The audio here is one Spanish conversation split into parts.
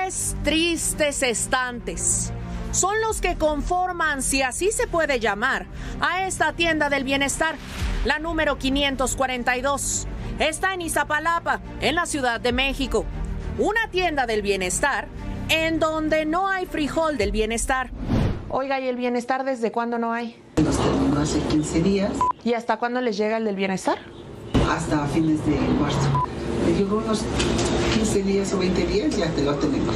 3 tristes estantes son los que conforman, si así se puede llamar, a esta tienda del bienestar, la número 542. Está en Iztapalapa, en la Ciudad de México. Una tienda del bienestar en donde no hay frijol del bienestar. Oiga, ¿y el bienestar desde cuándo no hay? Nos terminó hace 15 días. ¿Y hasta cuándo les llega el del bienestar? Hasta fines de marzo. Me llegó unos 15 días o 20 días, ya te lo tenemos.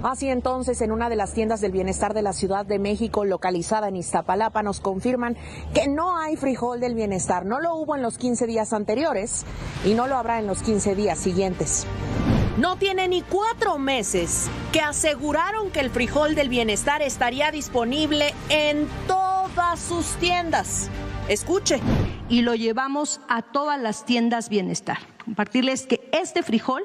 Así entonces, en una de las tiendas del bienestar de la Ciudad de México, localizada en Iztapalapa, nos confirman que no hay frijol del bienestar. No lo hubo en los 15 días anteriores y no lo habrá en los 15 días siguientes. No tiene ni 4 meses que aseguraron que el frijol del bienestar estaría disponible en todas sus tiendas. Escuche. Y lo llevamos a todas las tiendas bienestar. Compartirles que este frijol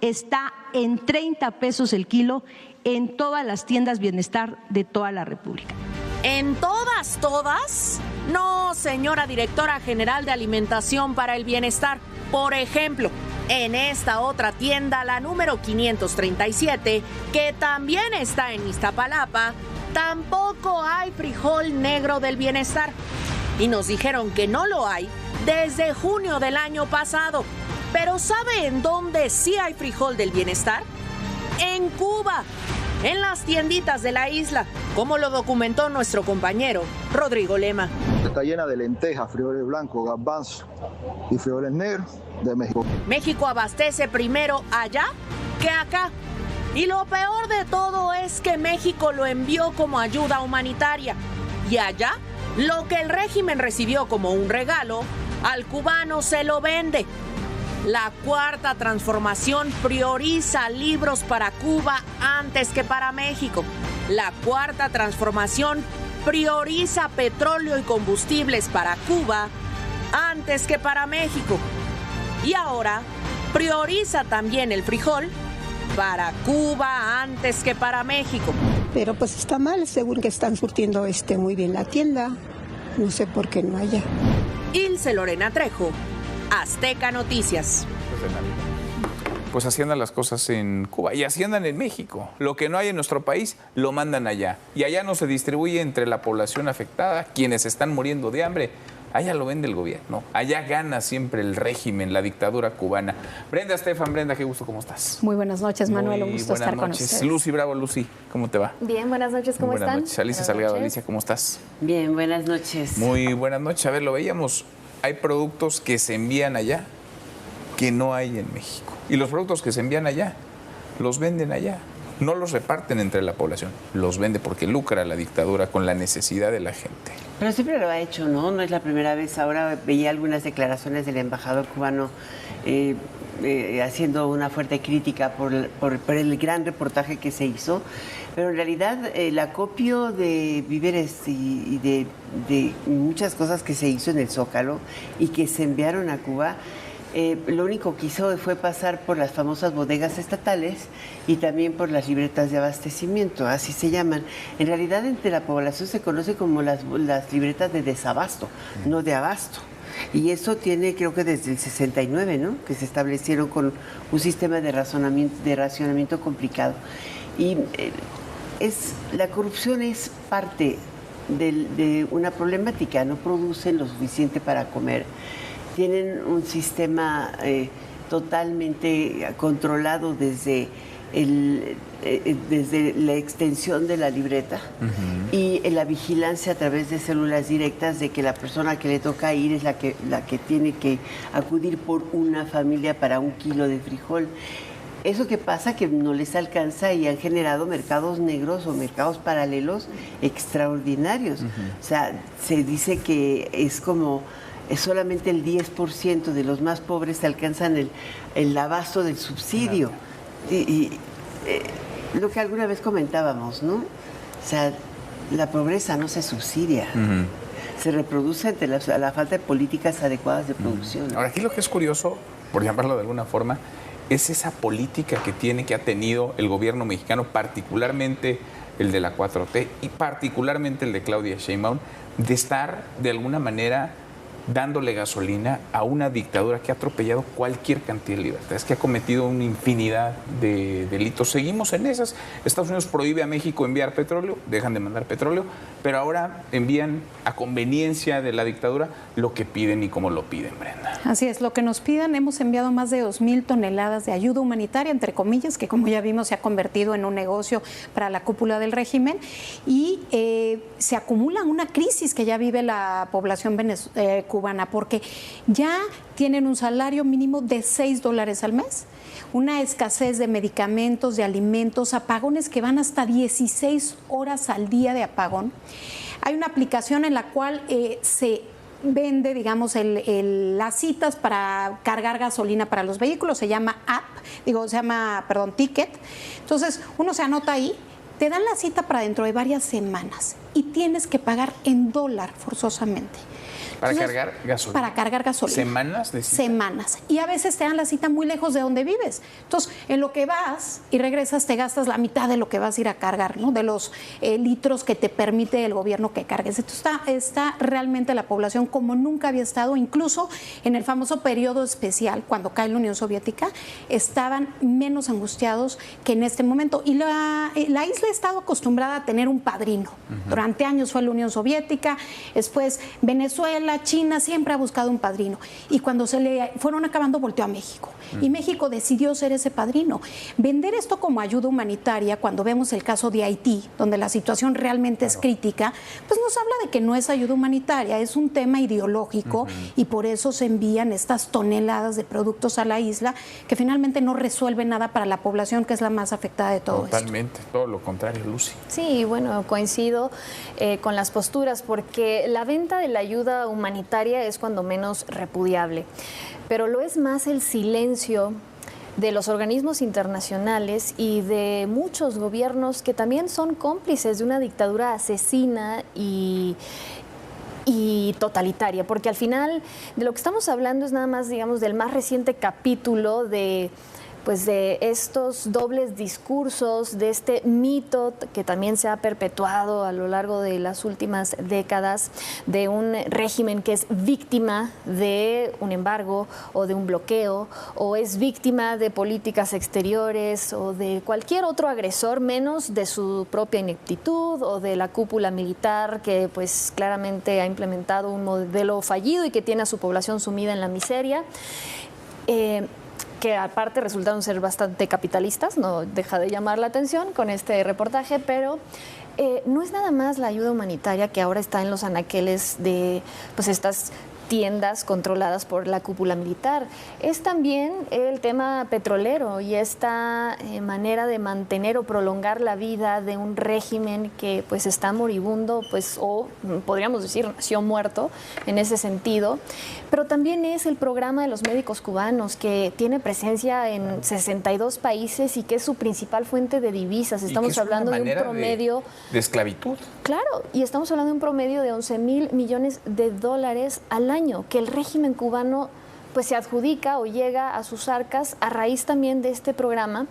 está en 30 pesos el kilo en todas las tiendas bienestar de toda la República. ¿En todas, todas? No, señora directora general de Alimentación para el Bienestar. Por ejemplo, en esta otra tienda, la número 537, que también está en Iztapalapa, tampoco hay frijol negro del bienestar. Y nos dijeron que no lo hay desde junio del año pasado. Pero ¿sabe en dónde sí hay frijol del bienestar? En Cuba, en las tienditas de la isla, como lo documentó nuestro compañero Rodrigo Lema. Está llena de lentejas, frijoles blancos, garbanzos y frijoles negros de México. México abastece primero allá que acá. Y lo peor de todo es que México lo envió como ayuda humanitaria. Y allá, lo que el régimen recibió como un regalo, al cubano se lo vende. La Cuarta Transformación prioriza libros para Cuba antes que para México. La Cuarta Transformación prioriza petróleo y combustibles para Cuba antes que para México. Y ahora prioriza también el frijol para Cuba antes que para México. Pero pues está mal, según que están surtiendo muy bien la tienda. No sé por qué no haya. Ilse Lorena Trejo, Azteca Noticias. Pues así andan las cosas en Cuba y así andan en México. Lo que no hay en nuestro país lo mandan allá. Y allá no se distribuye entre la población afectada, quienes están muriendo de hambre. Allá lo vende el gobierno. Allá gana siempre el régimen, la dictadura cubana. Brenda Estefan, Brenda, qué gusto, ¿cómo estás? Muy buenas noches, Manuel, un gusto estar con ustedes. Lucy Bravo, Lucy, ¿cómo te va? Bien, buenas noches, ¿cómo están? Buenas noches. Alicia Salgado, Alicia, ¿cómo estás? Bien, buenas noches. Muy buenas noches. A ver, lo veíamos. Hay productos que se envían allá que no hay en México. Y los productos que se envían allá, los venden allá. No los reparten entre la población, los vende porque lucra la dictadura con la necesidad de la gente. Pero siempre lo ha hecho, ¿no? No es la primera vez. Ahora veía algunas declaraciones del embajador cubano haciendo una fuerte crítica por el gran reportaje que se hizo. Pero en realidad el acopio de víveres y de muchas cosas que se hizo en el Zócalo y que se enviaron a Cuba, lo único que hizo fue pasar por las famosas bodegas estatales y también por las libretas de abastecimiento, así se llaman. En realidad entre la población se conoce como las libretas de desabasto, no de abasto. Y eso tiene, creo que desde el 69, ¿no? Que se establecieron con un sistema de racionamiento complicado. Y la corrupción es parte de una problemática, no producen lo suficiente para comer. Tienen un sistema totalmente controlado desde la extensión de la libreta y la vigilancia a través de células directas de que la persona que le toca ir es la que tiene que acudir por una familia para 1 kilo de frijol. Eso que pasa que no les alcanza y han generado mercados negros o mercados paralelos extraordinarios. O sea, se dice que es solamente el 10% de los más pobres alcanzan el abasto del subsidio. Y lo que alguna vez comentábamos, ¿no? O sea, la pobreza no se subsidia. Se reproduce ante la falta de políticas adecuadas de producción. Ahora, aquí lo que es curioso, por llamarlo de alguna forma, es esa política que ha tenido el gobierno mexicano, particularmente el de la 4T y particularmente el de Claudia Sheinbaum, de estar de alguna manera dándole gasolina a una dictadura que ha atropellado cualquier cantidad de libertades, que ha cometido una infinidad de delitos. Seguimos en esas. Estados Unidos prohíbe a México enviar petróleo, dejan de mandar petróleo, pero ahora envían a conveniencia de la dictadura lo que piden y cómo lo piden, Brenda. Así es, lo que nos pidan. Hemos enviado más de 2,000 toneladas de ayuda humanitaria, entre comillas, que como ya vimos se ha convertido en un negocio para la cúpula del régimen, y se acumula una crisis que ya vive la población cubana, porque ya tienen un salario mínimo de $6 al mes, una escasez de medicamentos, de alimentos, apagones que van hasta 16 horas al día de apagón. Hay una aplicación en la cual se vende, digamos, las citas para cargar gasolina para los vehículos, se llama Ticket. Entonces, uno se anota ahí, te dan la cita para dentro de varias semanas y tienes que pagar en dólar forzosamente. ¿Para cargar gasolina? Para cargar gasolina. ¿Semanas de cita? Semanas. Y a veces te dan la cita muy lejos de donde vives. Entonces, en lo que vas y regresas, te gastas la mitad de lo que vas a ir a cargar, ¿no? De los litros que te permite el gobierno que cargues. Entonces, está realmente la población como nunca había estado. Incluso en el famoso periodo especial, cuando cae la Unión Soviética, estaban menos angustiados que en este momento. Y la isla ha estado acostumbrada a tener un padrino. Durante años fue la Unión Soviética, después Venezuela, China, siempre ha buscado un padrino, y cuando se le fueron acabando volteó a México, y México decidió ser ese padrino. Vender esto como ayuda humanitaria, cuando vemos el caso de Haití, donde la situación realmente es crítica, pues nos habla de que no es ayuda humanitaria, es un tema ideológico, y por eso se envían estas toneladas de productos a la isla que finalmente no resuelven nada para la población, que es la más afectada de todo esto. Totalmente, todo lo contrario, Lucy. Sí, bueno, coincido con las posturas, porque la venta de la ayuda humanitaria es cuando menos repudiable, pero lo es más el silencio de los organismos internacionales y de muchos gobiernos que también son cómplices de una dictadura asesina y totalitaria, porque al final de lo que estamos hablando es nada más, digamos, del más reciente capítulo de estos dobles discursos, de este mito que también se ha perpetuado a lo largo de las últimas décadas, de un régimen que es víctima de un embargo o de un bloqueo, o es víctima de políticas exteriores o de cualquier otro agresor, menos de su propia ineptitud o de la cúpula militar que pues claramente ha implementado un modelo fallido y que tiene a su población sumida en la miseria. Que aparte resultaron ser bastante capitalistas, no deja de llamar la atención con este reportaje, pero no es nada más la ayuda humanitaria que ahora está en los anaqueles de pues estas tiendas controladas por la cúpula militar. Es también el tema petrolero y esta manera de mantener o prolongar la vida de un régimen que pues está moribundo, pues, o podríamos decir nació muerto en ese sentido. Pero también es el programa de los médicos cubanos, que tiene presencia en 62 países y que es su principal fuente de divisas. Estamos hablando de un promedio de esclavitud. Claro, y estamos hablando de un promedio de $11,000 millones al año, que el régimen cubano pues se adjudica o llega a sus arcas a raíz también de este programa,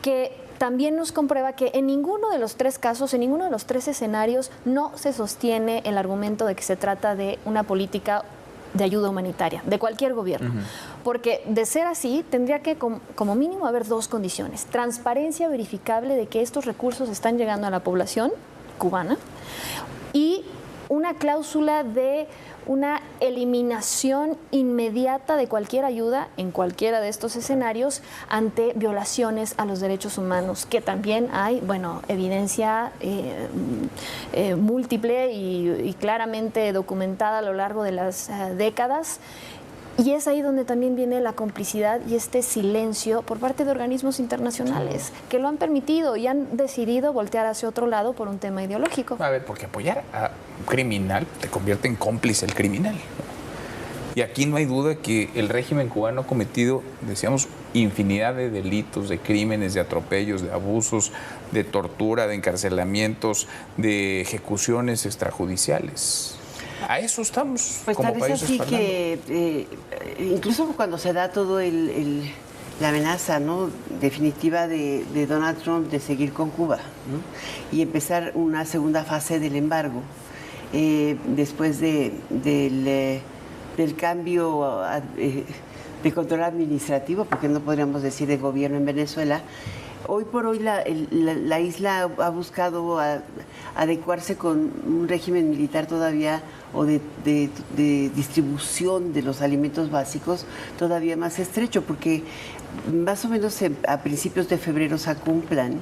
que también nos comprueba que en ninguno de los tres casos, en ninguno de los tres escenarios, no se sostiene el argumento de que se trata de una política de ayuda humanitaria, de cualquier gobierno. Porque de ser así, tendría que como mínimo haber dos condiciones: transparencia verificable de que estos recursos están llegando a la población cubana, y una cláusula de una eliminación inmediata de cualquier ayuda en cualquiera de estos escenarios ante violaciones a los derechos humanos, que también hay, bueno, evidencia múltiple y claramente documentada a lo largo de las décadas. Y es ahí donde también viene la complicidad y este silencio por parte de organismos internacionales que lo han permitido y han decidido voltear hacia otro lado por un tema ideológico. A ver, porque apoyar a un criminal te convierte en cómplice el criminal. Y aquí no hay duda que el régimen cubano ha cometido, decíamos, infinidad de delitos, de crímenes, de atropellos, de abusos, de tortura, de encarcelamientos, de ejecuciones extrajudiciales. A eso estamos pues como tal vez así hablando. Que incluso cuando se da todo la amenaza, ¿no?, definitiva de Donald Trump de seguir con Cuba, ¿no?, y empezar una segunda fase del embargo después del del cambio de control administrativo, porque no podríamos decir de gobierno en Venezuela. Hoy por hoy la isla ha buscado adecuarse con un régimen militar todavía o de distribución de los alimentos básicos todavía más estrecho, porque más o menos a principios de febrero sacó un plan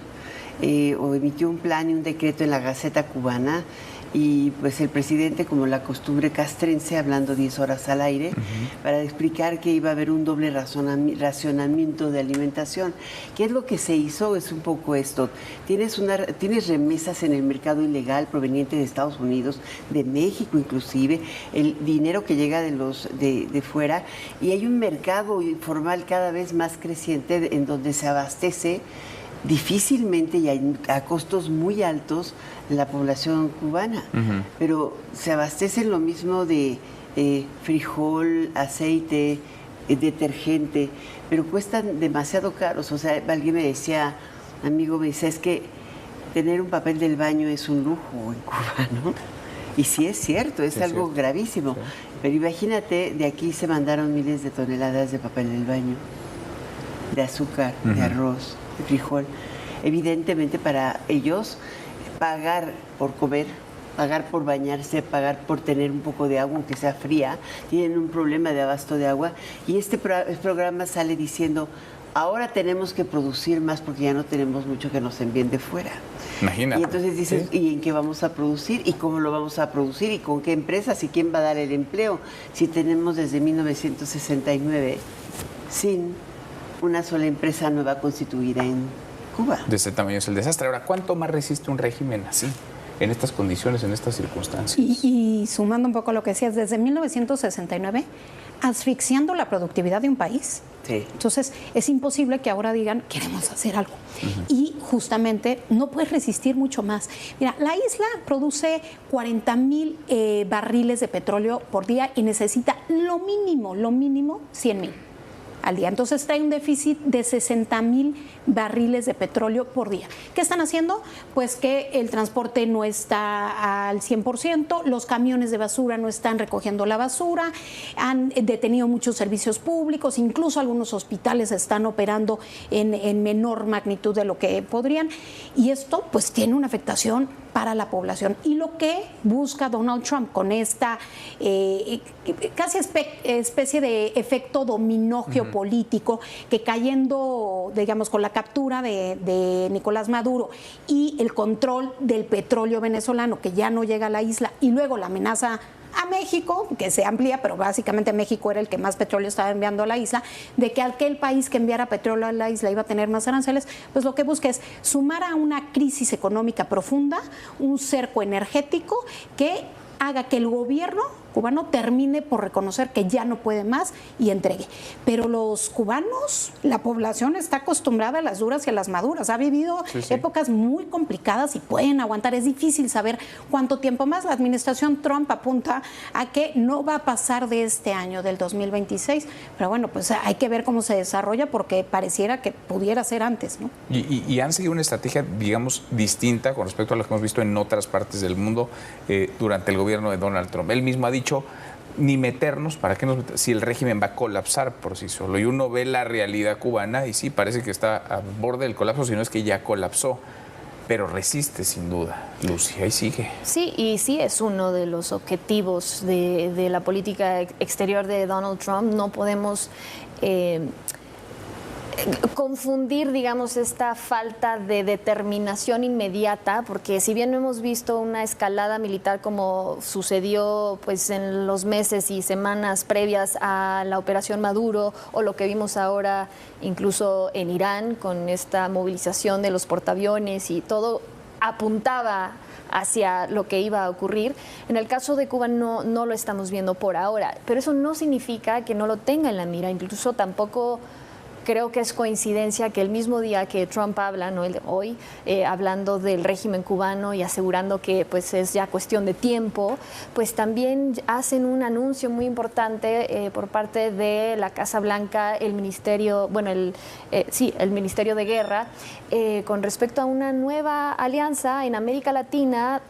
o emitió un plan y un decreto en la Gaceta Cubana, y pues el presidente, como la costumbre castrense, hablando 10 horas al aire, para explicar que iba a haber un doble racionamiento de alimentación. ¿Qué es lo que se hizo? Es un poco esto. Tienes remesas en el mercado ilegal proveniente de Estados Unidos, de México inclusive, el dinero que llega de fuera, y hay un mercado informal cada vez más creciente en donde se abastece difícilmente y a costos muy altos la población cubana, pero se abastecen lo mismo de frijol, aceite, detergente, pero cuestan demasiado caros. O sea, alguien me decía, amigo, me decía, es que tener un papel del baño es un lujo en Cuba, ¿no? Y sí es cierto, es algo cierto, gravísimo. Sí. Pero imagínate, de aquí se mandaron miles de toneladas de papel del baño, de azúcar, de arroz, de frijol. Evidentemente para ellos pagar por comer, pagar por bañarse, pagar por tener un poco de agua, aunque sea fría, tienen un problema de abasto de agua, y este programa sale diciendo, ahora tenemos que producir más porque ya no tenemos mucho que nos envíen de fuera. Imagínate. Y entonces dices, ¿sí? ¿Y en qué vamos a producir? ¿Y cómo lo vamos a producir? ¿Y con qué empresas? ¿Y quién va a dar el empleo? Si tenemos desde 1969 sin una sola empresa nueva constituida en Cuba. De ese tamaño es el desastre. Ahora, ¿cuánto más resiste un régimen así, en estas condiciones, en estas circunstancias? Y sumando un poco lo que decías, desde 1969, asfixiando la productividad de un país. Sí. Entonces, es imposible que ahora digan, queremos hacer algo. Y justamente no puedes resistir mucho más. Mira, la isla produce 40,000 barriles de petróleo por día y necesita lo mínimo, 100,000 al día. Entonces trae un déficit de 60,000 barriles de petróleo por día. ¿Qué están haciendo? Pues que el transporte no está al 100%, los camiones de basura no están recogiendo la basura, han detenido muchos servicios públicos, incluso algunos hospitales están operando en menor magnitud de lo que podrían, y esto pues tiene una afectación para la población. Y lo que busca Donald Trump con esta casi especie de efecto dominó geopolítico, que cayendo, digamos, con la captura de Nicolás Maduro y el control del petróleo venezolano, que ya no llega a la isla, y luego la amenaza a México, que se amplía, pero básicamente México era el que más petróleo estaba enviando a la isla, de que aquel país que enviara petróleo a la isla iba a tener más aranceles, pues lo que busca es sumar a una crisis económica profunda un cerco energético que haga que el gobierno cubano termine por reconocer que ya no puede más y entregue. Pero los cubanos, la población está acostumbrada a las duras y a las maduras. Ha vivido épocas muy complicadas y pueden aguantar. Es difícil saber cuánto tiempo más. La administración Trump apunta a que no va a pasar de este año, del 2026. Pero bueno, pues hay que ver cómo se desarrolla, porque pareciera que pudiera ser antes, ¿no? Y han seguido una estrategia, digamos, distinta con respecto a lo que hemos visto en otras partes del mundo durante el gobierno de Donald Trump. Él mismo ha dicho, ni meternos, ¿para qué nos metemos? Si el régimen va a colapsar por sí solo. Y uno ve la realidad cubana y sí, parece que está a borde del colapso, si no es que ya colapsó. Pero resiste, sin duda, Lucy, ahí sigue. Sí, y sí es uno de los objetivos de la política exterior de Donald Trump. No podemos confundir, digamos, esta falta de determinación inmediata, porque si bien no hemos visto una escalada militar como sucedió pues en los meses y semanas previas a la operación Maduro, o lo que vimos ahora incluso en Irán con esta movilización de los portaaviones, y todo apuntaba hacia lo que iba a ocurrir. En el caso de Cuba no lo estamos viendo por ahora, pero eso no significa que no lo tenga en la mira. Incluso tampoco creo que es coincidencia que el mismo día que Trump habla, ¿no?, hoy, hablando del régimen cubano y asegurando que pues es ya cuestión de tiempo, pues también hacen un anuncio muy importante por parte de la Casa Blanca, el Ministerio, bueno, el Ministerio de Guerra, con respecto a una nueva alianza en América Latina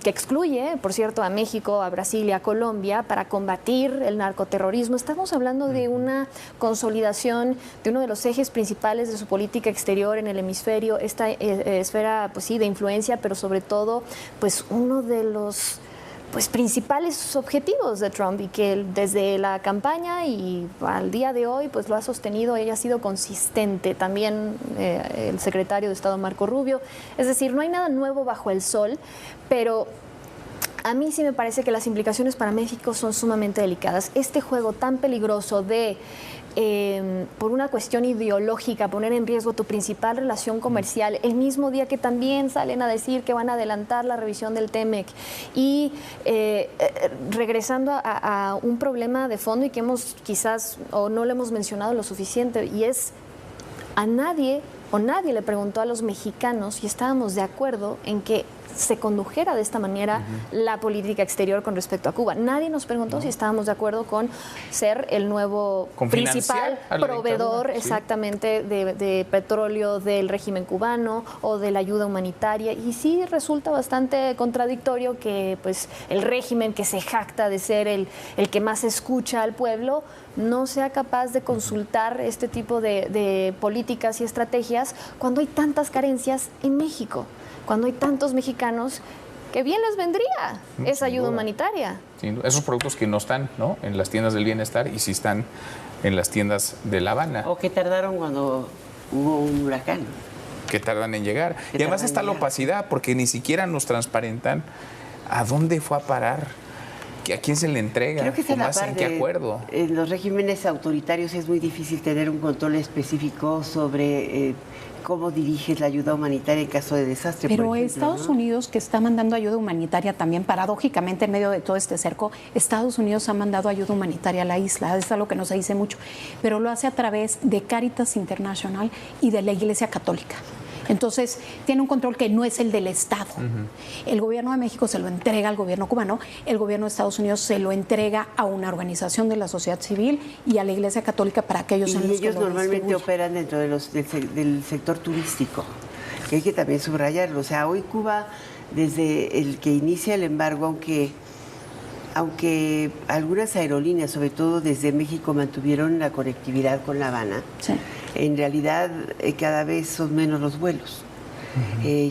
que excluye, por cierto, a México, a Brasil y a Colombia para combatir el narcoterrorismo. Estamos hablando de una consolidación de uno de los ejes principales de su política exterior en el hemisferio, esta esfera, pues sí, de influencia, pero sobre todo, pues uno de los principales objetivos de Trump, y que desde la campaña y al día de hoy pues lo ha sostenido, ella ha sido consistente. También el secretario de Estado Marco Rubio. Es decir, no hay nada nuevo bajo el sol, pero a mí sí me parece que las implicaciones para México son sumamente delicadas. Este juego tan peligroso de por una cuestión ideológica, poner en riesgo tu principal relación comercial, el mismo día que también salen a decir que van a adelantar la revisión del TEMEC, y regresando a un problema de fondo y que hemos quizás o no lo hemos mencionado lo suficiente, y es nadie le preguntó a los mexicanos y estábamos de acuerdo en que se condujera de esta manera la política exterior con respecto a Cuba. Nadie nos preguntó si estábamos de acuerdo con ser el nuevo principal proveedor exactamente de petróleo del régimen cubano o de la ayuda humanitaria. Y sí resulta bastante contradictorio que pues el régimen que se jacta de ser el que más escucha al pueblo no sea capaz de consultar este tipo de políticas y estrategias cuando hay tantas carencias en México, cuando hay tantos mexicanos que bien les vendría esa ayuda humanitaria. Esos productos que no están, ¿no?, en las tiendas del bienestar y sí están en las tiendas de La Habana. O que tardaron cuando hubo un huracán. Que tardan en llegar. Y además está la opacidad, porque ni siquiera nos transparentan a dónde fue a parar, a quién se le entrega, creo que en qué acuerdo. En los regímenes autoritarios es muy difícil tener un control específico sobre cómo diriges la ayuda humanitaria en caso de desastre. Pero por ejemplo, Estados Unidos, que está mandando ayuda humanitaria también, paradójicamente en medio de todo este cerco, Estados Unidos ha mandado ayuda humanitaria a la isla, es algo que no se dice mucho, pero lo hace a través de Caritas International y de la Iglesia Católica. Entonces, tiene un control que no es el del Estado. El gobierno de México se lo entrega al gobierno cubano, el gobierno de Estados Unidos se lo entrega a una organización de la sociedad civil y a la Iglesia Católica para que ellos sean los que lo distribuyen. Normalmente operan dentro del sector turístico, que hay que también subrayarlo. O sea, hoy Cuba, desde el que inicia el embargo, aunque algunas aerolíneas, sobre todo desde México, mantuvieron la conectividad con La Habana, sí, en realidad cada vez son menos los vuelos.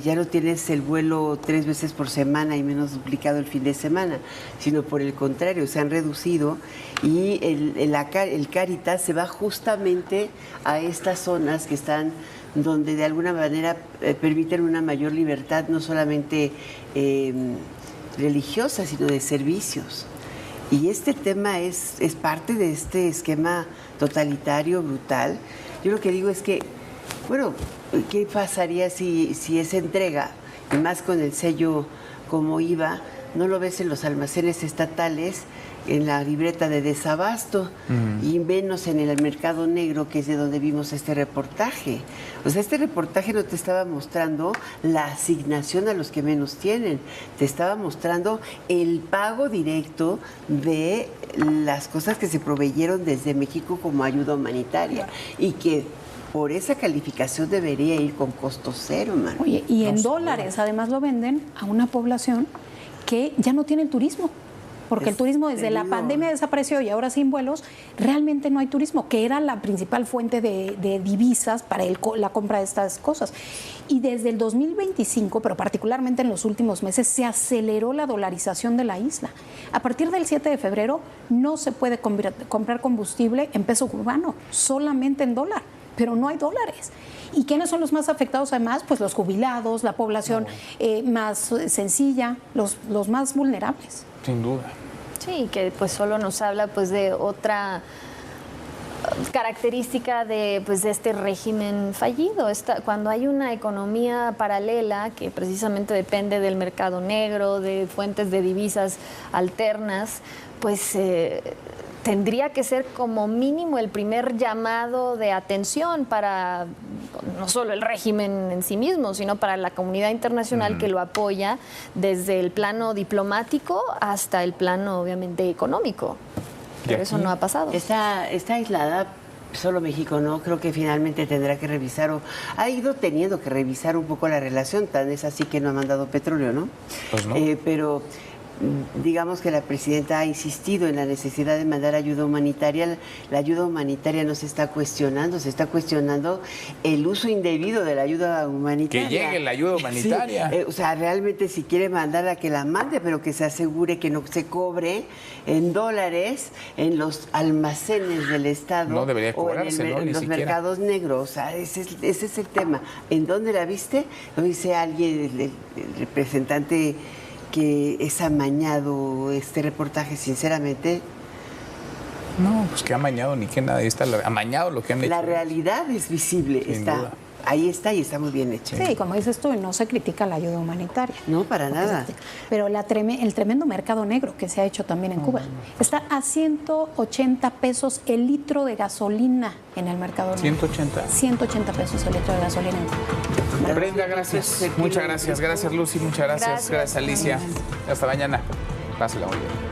Ya no tienes el vuelo 3 veces por semana y menos duplicado el fin de semana, sino por el contrario, se han reducido, y el Caritas se va justamente a estas zonas que están donde de alguna manera permiten una mayor libertad, no solamente religiosa, sino de servicios. Y este tema es parte de este esquema totalitario, brutal. Yo lo que digo es que, bueno, ¿qué pasaría si esa entrega, y más con el sello como IVA, no lo ves en los almacenes estatales, en la libreta de desabasto, y menos en el mercado negro, que es de donde vimos este reportaje? O sea, este reportaje no te estaba mostrando la asignación a los que menos tienen, te estaba mostrando el pago directo de las cosas que se proveyeron desde México como ayuda humanitaria, y que por esa calificación debería ir con costo cero, man. Oye, y en dólares además lo venden a una población que ya no tiene el turismo. Porque el turismo desde la pandemia desapareció y ahora sin vuelos, realmente no hay turismo, que era la principal fuente de divisas para la compra de estas cosas. Y desde el 2025, pero particularmente en los últimos meses, se aceleró la dolarización de la isla. A partir del 7 de febrero no se puede comprar combustible en peso cubano, solamente en dólar, pero no hay dólares. ¿Y quiénes son los más afectados además? Pues los jubilados, la población más sencilla, los más vulnerables. Sin duda. Sí, que pues solo nos habla pues de otra característica de este régimen fallido. Cuando hay una economía paralela que precisamente depende del mercado negro, de fuentes de divisas alternas, pues tendría que ser como mínimo el primer llamado de atención para no solo el régimen en sí mismo, sino para la comunidad internacional que lo apoya desde el plano diplomático hasta el plano obviamente económico. Pero eso no ha pasado. Está aislada solo México no, creo que finalmente tendrá que revisar o ha ido teniendo que revisar un poco la relación, tan es así que no ha mandado petróleo, ¿no? Pues no. Pero digamos que la presidenta ha insistido en la necesidad de mandar ayuda humanitaria. La ayuda humanitaria no se está cuestionando, se está cuestionando el uso indebido de la ayuda humanitaria. Que llegue la ayuda humanitaria. Sí, o sea, realmente si quiere mandarla, que la mande, pero que se asegure que no se cobre en dólares en los almacenes del Estado. No debería cobrarse, ¿no? En Ni los siquiera. mercados negros. O sea, ese es el tema. ¿En dónde la viste? Lo dice alguien, el representante, que es amañado este reportaje, sinceramente. No, pues que amañado ni que nada. Ahí está amañado lo que han hecho. La realidad es visible, Sin está duda. ahí está y está muy bien hecha. Sí, como dices tú, no se critica la ayuda humanitaria. No, para nada. Pero el tremendo mercado negro que se ha hecho también en Cuba. Está a 180 pesos el litro de gasolina en el mercado negro. 180. 180 pesos el litro de gasolina en Cuba. Brenda, gracias. Muchas gracias. Gracias, Lucy. Muchas gracias. Gracias, Alicia. Hasta mañana. Pásala muy bien.